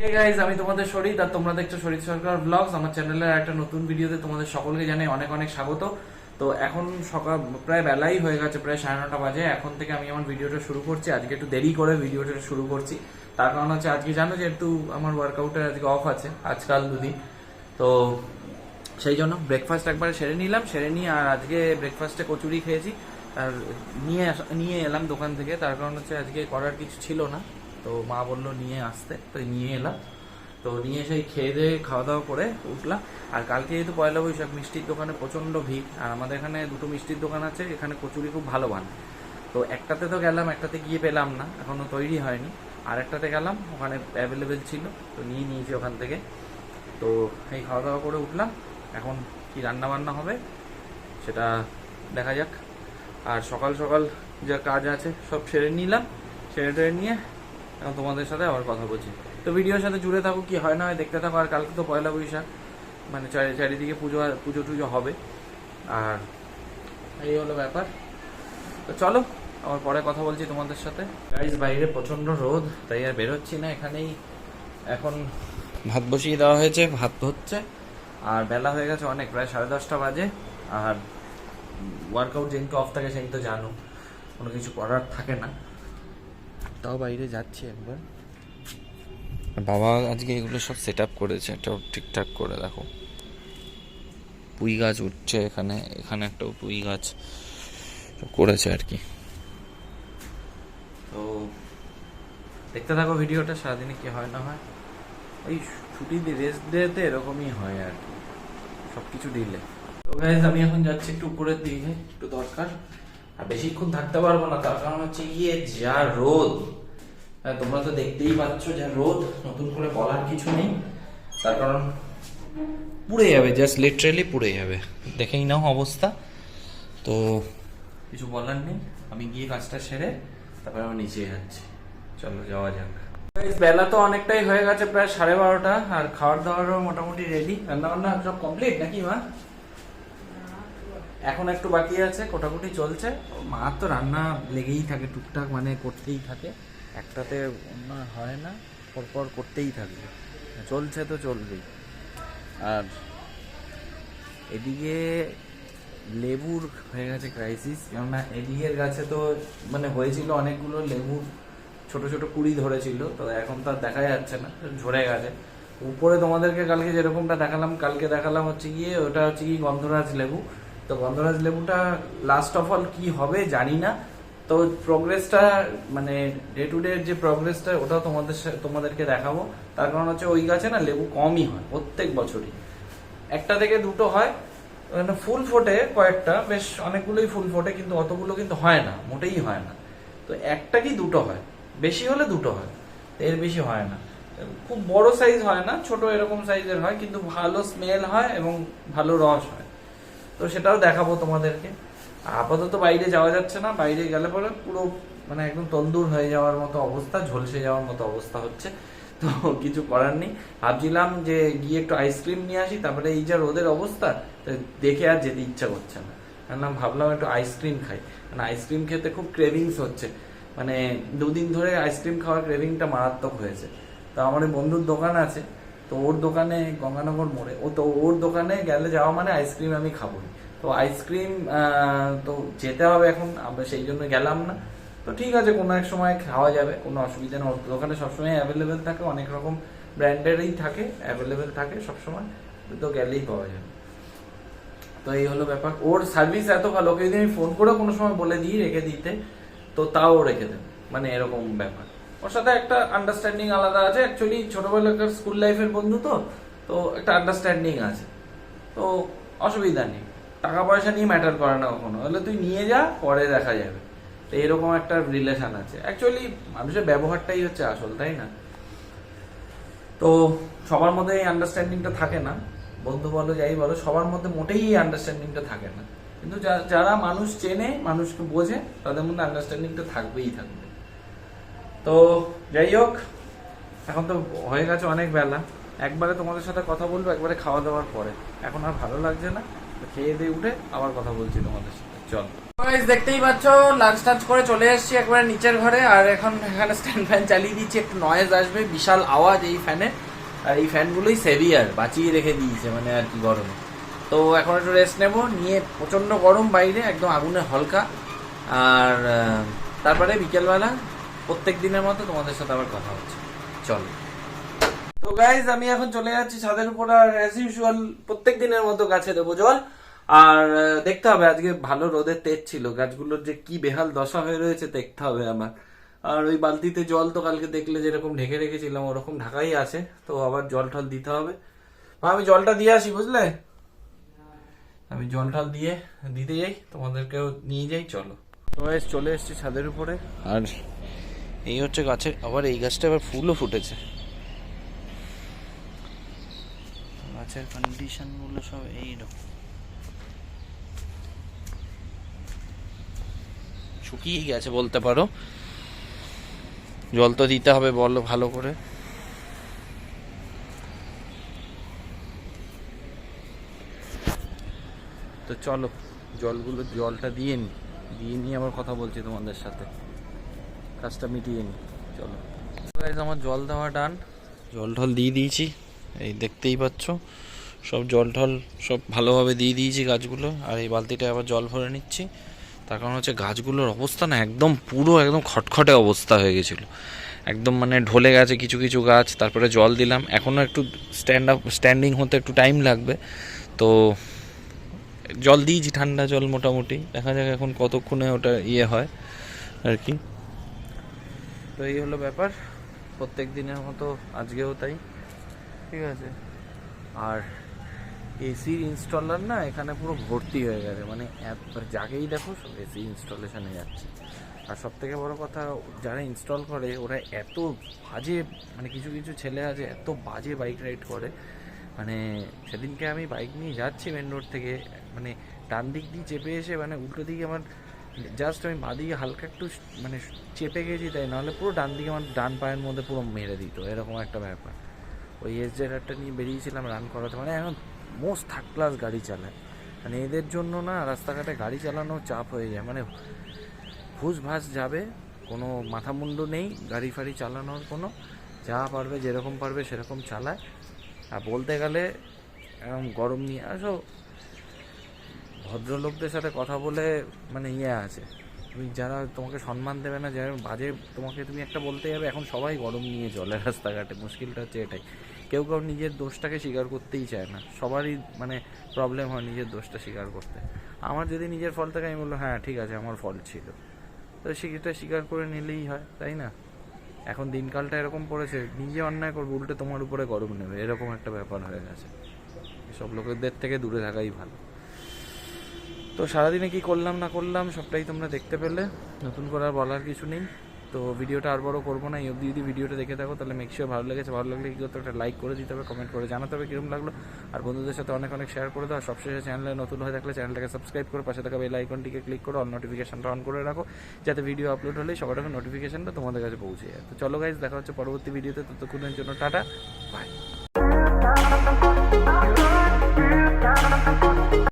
Hey guys, আমি তোমাদের শরীর আর তোমরা দেখছো শরীর সরকার ব্লগস। আমার চ্যানেলের একটা নতুন ভিডিওতে তোমাদের সকলকে জানাই অনেক অনেক স্বাগত। তো এখন সকাল প্রায় বেলাই হয়ে গেছে, প্রায় 9:30 বাজে। এখন থেকে আমি আমার ভিডিওটা শুরু করছি। আজকে একটু দেরি করে ভিডিওটা শুরু করছি, তার কারণ হচ্ছে আজকে জানো যে একটু আমার ওয়ার্কআউটের আজকে অফ আছে, আজকাল দুদিন। তো সেই জন্য ব্রেকফাস্ট একবারে সেরে নিলাম, সেরে নিয়ে আর আজকে ব্রেকফাস্টে কচুরি খেয়েছি আর নিয়ে এলাম দোকান থেকে। তার কারণ হচ্ছে আজকে করার কিছু ছিল না, তো মা বললো নিয়ে আসতে, তো নিয়ে এলাম। তো নিয়ে সেই খেয়ে দিয়ে খাওয়া দাওয়া করে উঠলাম। আর কালকে যেহেতু পয়লা বৈশাখ, মিষ্টির দোকানে প্রচণ্ড ভিড়। আর আমাদের এখানে দুটো মিষ্টির দোকান আছে, এখানে কচুরি খুব ভালো বানায়। তো একটাতে তো গেলাম, একটাতে গিয়ে পেলাম না, এখনো তৈরি হয়নি। আর একটাতে গেলাম, ওখানে অ্যাভেলেবেল ছিল, তো নিয়ে নিয়েছি ওখান থেকে। তো এই খাওয়া দাওয়া করে উঠলাম। এখন কি রান্না বান্না হবে সেটা দেখা যাক। আর সকাল সকাল যা কাজ আছে সব সেরে নিলাম, সেরে টেরে নিয়ে এখন তোমাদের সাথে আবার কথা বলছি। তো ভিডিওর সাথে জুড়ে থাকো, কি হয় না হয় দেখতে থাকো। আর কালকে তো পয়লা বৈশাখ, মানে চারিদিকে পুজো টুজো হবে। আর এই হলো ব্যাপার। তো চলো আবার পরে কথা বলছি তোমাদের সাথে। গাইস, বাইরে প্রচণ্ড রোদ, তাই আর বেরোচ্ছি না। এখানেই এখন ভাত বসিয়ে দেওয়া হয়েছে, ভাত হচ্ছে। আর বেলা হয়ে গেছে অনেক, প্রায় 10:30 বাজে। আর ওয়ার্কআউট যেদিনকে অফ থাকে সেদিন তো জানো কোনো কিছু করার থাকে না, তাও বাইরে যাচ্ছি একবার। বাবা আজকে এগুলো সব সেট আপ করেছে, এটাও ঠিকঠাক করে দেখো। পুঁই গাছ উঠছে এখানে, এখানে একটা পুঁই গাছ করেছে আর কি। তো দেখতে থাকো ভিডিওটা, সারাদিনে কি হয় না হয়। ওই ছুটি রেস্ট ডেতে এরকমই হয় আর কি, সব কিছু দিলে। তো গাইস, আমি এখন যাচ্ছি একটু উপরের দিকে, একটু দরকার। আর বেশিক্ষণ থাকতে পারবো না, তার কারণ হচ্ছে গিয়ে যা রোদ। তোমরা তো দেখতেই পাচ্ছ যা রোদ, নতুন করে বলার কিছু নেই। তার কারণ পুড়ে যাবে, জাস্ট লিটারেলি পুড়ে যাবে, দেখেই নাও অবস্থা। তো কিছু বলার নেই, আমি গিয়ে কাজটা সেরে তারপরে আমি নিচে যাচ্ছি। চলো যাওয়া যাক। বেলা তো অনেকটাই হয়ে গেছে, প্রায় 12:30। আর খাওয়ার দাওয়ারও মোটামুটি রেডি, রান্না বান্না সব কমপ্লিট নাকি মা? এখন একটু বাকি আছে, কোটাকুটি চলছে। মা তো রান্না লেগেই থাকে টুকটাক, মানে করতেই থাকে, একটাতে অন্য হয় না, পরপর করতেই থাকবে, চলছে তো চলবেই। আর এদিকে লেবুর হয়ে গেছে ক্রাইসিস, কেননা এদিকের গাছে তো মানে হয়েছিল অনেকগুলো লেবুর, ছোট ছোট কুড়ি ধরেছিল, তো এখন তো আর দেখা যাচ্ছে না, ঝরে গেছে। উপরে তোমাদেরকে কালকে যেরকমটা দেখালাম, কালকে দেখালাম হচ্ছে গিয়ে ওটা হচ্ছে কি গন্ধরাজ লেবু। তো গন্ধরাজ লেবুটা লাস্ট অফ অল কি হবে জানি না। তো প্রোগ্রেসটা মানে ডে টু ডে যে প্রোগ্রেসটা, ওটাও তোমাদেরকে দেখাবো। তার কারণ হচ্ছে ওই গাছে না লেবু কমই হয় প্রত্যেক বছরই, একটা থেকে দুটো হয়। ফুল ফোটে কয়েকটা, বেশ অনেকগুলোই ফুল ফোটে, কিন্তু অতগুলো কিন্তু হয় না, মোটেই হয় না। তো একটা কি দুটো হয়, বেশি হলে দুটো হয়, এর বেশি হয় না। খুব বড় সাইজ হয় না, ছোট এরকম সাইজের হয়, কিন্তু ভালো স্মেল হয় এবং ভালো রস হয়। তো সেটাও দেখাবো তোমাদেরকে। আপাতত বাইরে যাওয়া যাচ্ছে না, বাইরে গেলে পরে পুরো মানে একদম তন্দুর হয়ে যাওয়ার মতো অবস্থা, ঝলসে যাওয়ার মতো অবস্থা হচ্ছে। তো কিছু করার নেই। ভাবছিলাম যে গিয়ে একটু আইসক্রিম নিয়ে আসি, তারপরে এই যা রোদের অবস্থা, তো দেখে আর যেতে ইচ্ছা করছে না। কেননা ভাবলাম একটু আইসক্রিম খাই, মানে আইসক্রিম খেতে খুব ক্রেভিংস হচ্ছে। মানে দুদিন ধরে আইসক্রিম খাওয়ার ক্রেভিংটা মারাত্মক হয়েছে। তো আমার ওই বন্ধুর দোকান আছে, তো ওর দোকানে গঙ্গানগর মোড়ে, ওর দোকানে গেলে যাওয়া মানে আইসক্রিম আমি খাবোই। তো আইসক্রিম তো যেতে হবে এখন, আমরা সেই জন্য গেলাম না। তো ঠিক আছে, কোনো এক সময় খাওয়া যাবে, কোনো অসুবিধা নেই। ওর দোকানে সবসময় অ্যাভেলেবেল থাকে, অনেক রকম ব্র্যান্ডেরই থাকে, অ্যাভেলেবেল থাকে সবসময়, তো গেলেই পাওয়া যাবে। তো এই হলো ব্যাপার। ওর সার্ভিস এত ভালো, ওকে যদি আমি ফোন করে কোনো সময় বলে দিই রেখে দিতে, তো তাও রেখে দেবে, মানে এরকম ব্যাপার। ওর সাথে একটা আন্ডারস্ট্যান্ডিং আলাদা আছে, অ্যাকচুয়ালি ছোটবেলাকার স্কুল লাইফের বন্ধু, তো একটা আন্ডারস্ট্যান্ডিং আছে। তো অসুবিধা নেই, টাকা পয়সা নিয়ে ম্যাটার করে না কখনো, হলে তুই নিয়ে যা, পরে দেখা যাবে। তো এরকম একটা রিলেশন আছে। অ্যাকচুয়ালি মানুষের ব্যবহারটাই হচ্ছে আসল, তাই না? তো সবার মধ্যে এই আন্ডারস্ট্যান্ডিংটা থাকে না, বন্ধু বলো যাই বলো, সবার মধ্যে মোটেই এই আন্ডারস্ট্যান্ডিংটা থাকে না। কিন্তু যারা মানুষ চেনে, মানুষকে বোঝে, তাদের মধ্যে আন্ডারস্ট্যান্ডিংটা থাকবেই থাকবে। তো যাই হোক, এখন তো হয়ে গেছে অনেক বেলা, একবারে তোমাদের সাথে কথা বলবো একবারে খাওয়া দাওয়ার পরে। এখন আর ভালো লাগছে না, খেয়ে দিয়ে উঠে আবার কথা বলছি তোমাদের সাথে, চল। গাইস দেখতেই পাচ্ছ লাঞ্চ টাঞ্চ করে চলে এসেছি একবারে নিচের ঘরে, আর এখন এখানে স্ট্যান্ড ফ্যান চালিয়ে দিচ্ছি, একটু নয়েজ আসবে, বিশাল আওয়াজ এই ফ্যানে, আর এই ফ্যানগুলোই সেভিয়ার বাঁচিয়ে রেখে দিয়েছে মানে আর কি গরমে। তো এখন একটু রেস্ট নেব, নিয়ে প্রচন্ড গরম বাইরে একদম আগুনে হলকা, আর তারপরে বিকেলবেলা প্রত্যেক দিনের মতো তোমাদের সাথে আবার কথা হচ্ছে, চলো। তো গাইজ আমি এখন চলে যাচ্ছি ছাদের উপর, আর অ্যাজ ইউজুয়াল প্রত্যেক দিনের মতো গাছে দেবো জল, আর দেখতে হবে আজকে ভালো রোদের তেজ ছিল, গাছগুলোর যে কি বেহাল দশা হয়ে রয়েছে দেখতে হবে আমার। আর ওই বালতিতে জল তো কালকে দেখলে যেরকম ঢেকে রেখেছিলাম ওরকম ঢাকাই আছে, তো আবার জল টল দিতে হবে। আমি জলটা দিয়ে আসি বুঝলে, আমি জল টল দিয়ে দিতে যাই, তোমাদেরকেও নিয়ে যাই, চলো। তো গাইজ চলে এসেছি ছাদের উপরে, আর এই হচ্ছে গাছের, আবার এই গাছটা আবার ফুলও ফুটেছে। গাছের কন্ডিশন গুলো সব এইরকম, শুকিয়ে গেছে বলতে পারো, জল তো দিতে হবে বলো ভালো করে। তো চলো জলটা দিয়ে নিয়ে আবার কথা বলছি তোমাদের সাথে, কাজটা মিটিয়ে নি, চলো। আমার জল দেওয়া ডান, জল ঢল দিয়ে দিয়েছি, এই দেখতেই পাচ্ছ সব জল ঢল সব ভালোভাবে দিয়ে দিয়েছি গাছগুলো, আর এই বালতিটা আবার জল ভরে নিচ্ছি। তার কারণ হচ্ছে গাছগুলোর অবস্থা না একদম পুরো একদম খটখটে অবস্থা হয়ে গেছিলো, একদম মানে ঢলে গেছে কিছু কিছু গাছ। তারপরে জল দিলাম, এখনও একটু স্ট্যান্ডিং হতে একটু টাইম লাগবে, তো জল দিয়েছি ঠান্ডা জল মোটামুটি, দেখা যাক এখন কতক্ষণে ওটা হয় আর কি। তো এই হলো ব্যাপার, প্রত্যেক দিনের মতো আজকেও তাই, ঠিক আছে। আর এসির ইনস্টলার না এখানে পুরো ভর্তি হয়ে গেছে, মানে যাকেই দেখো সব এসি ইনস্টলেশনে যাচ্ছে। আর সব থেকে বড়ো কথা, যারা ইনস্টল করে ওরা এত বাজে, মানে কিছু কিছু ছেলে আছে এত বাজে বাইক রাইড করে, মানে সেদিনকে আমি বাইক নিয়ে যাচ্ছি মেন রোড থেকে, মানে ডান দিক দিয়ে চেপে এসে মানে উল্টো দিকে আমার জাস্ট আমি বাঁ দিকে হালকা একটু মানে চেপে গেছি, তাই নাহলে পুরো ডান দিকে আমার ডান পায়ের মধ্যে পুরো মেরে দিত, এরকম একটা ব্যাপার। ওই SZ-1 নিয়ে বেরিয়েছিলাম রান করাতে, মানে এখন মোস্ট থার্ড ক্লাস গাড়ি চালায়, মানে এদের জন্য না রাস্তাঘাটে গাড়ি চালানো চাপ হয়ে যায়, মানে ঘুষ ভাস যাবে, কোনো মাথা মুন্ডু নেই গাড়ি ফাড়ি চালানোর, কোনো যা পারবে যেরকম পারবে সেরকম চালায়। আর বলতে গেলে এরকম গরম নিয়ে আসো, ভদ্রলোকদের সাথে কথা বলে মানে আছে, তুমি যারা তোমাকে সম্মান দেবে না, যারা বাজে তোমাকে তুমি একটা বলতে যাবে, এখন সবাই গরম নিয়ে চলে রাস্তাঘাটে, মুশকিলটা হচ্ছে এটাই, কেউ নিজের দোষটাকে স্বীকার করতেই চায় না, সবারই মানে প্রবলেম হয় নিজের দোষটা স্বীকার করতে। আমার যদি নিজের ফল থাকে আমি বললো হ্যাঁ ঠিক আছে আমার ফল ছিল, তো সেটা স্বীকার করে নিলেই হয়, তাই না? এখন দিনকালটা এরকম পড়েছে, নিজে অন্যায় করবে উল্টে তোমার উপরে গরম নেবে, এরকম একটা ব্যাপার হয়ে গেছে, এসব লোকেদের থেকে দূরে থাকাই ভালো। তো সারাদিনে কি করলাম না করলাম সবটাই তোমরা দেখতে পেলে, নতুন করে আর বলার কিছু নেই। তো ভিডিওটা আর বড় করবো না, এই অবধি যদি ভিডিওটা দেখে থাকো তাহলে মেক শিওর ভালো লেগেছে, ভালো লাগলে কী করতে একটা লাইক করে দিতে হবে, কমেন্ট করে জানাতে হবে কীরকম লাগলো, আর বন্ধুদের সাথে অনেক অনেক শেয়ার করে দাও। আর সবশেষে চ্যানেলে নতুন হয়ে থাকলে চ্যানেলটাকে সাবস্ক্রাইব করে পাশে থাকা বেল আইকনটিকে ক্লিক করে অল নোটিফিকেশনটা অন করে রাখো, যাতে ভিডিও আপলোড হলেই সবার আগে নোটিফিকেশনটা তোমাদের কাছে পৌঁছে যায়। তো চলো গাইজ, দেখা হচ্ছে পরবর্তী ভিডিওতে, ততক্ষণের জন্য টাটা, বাই।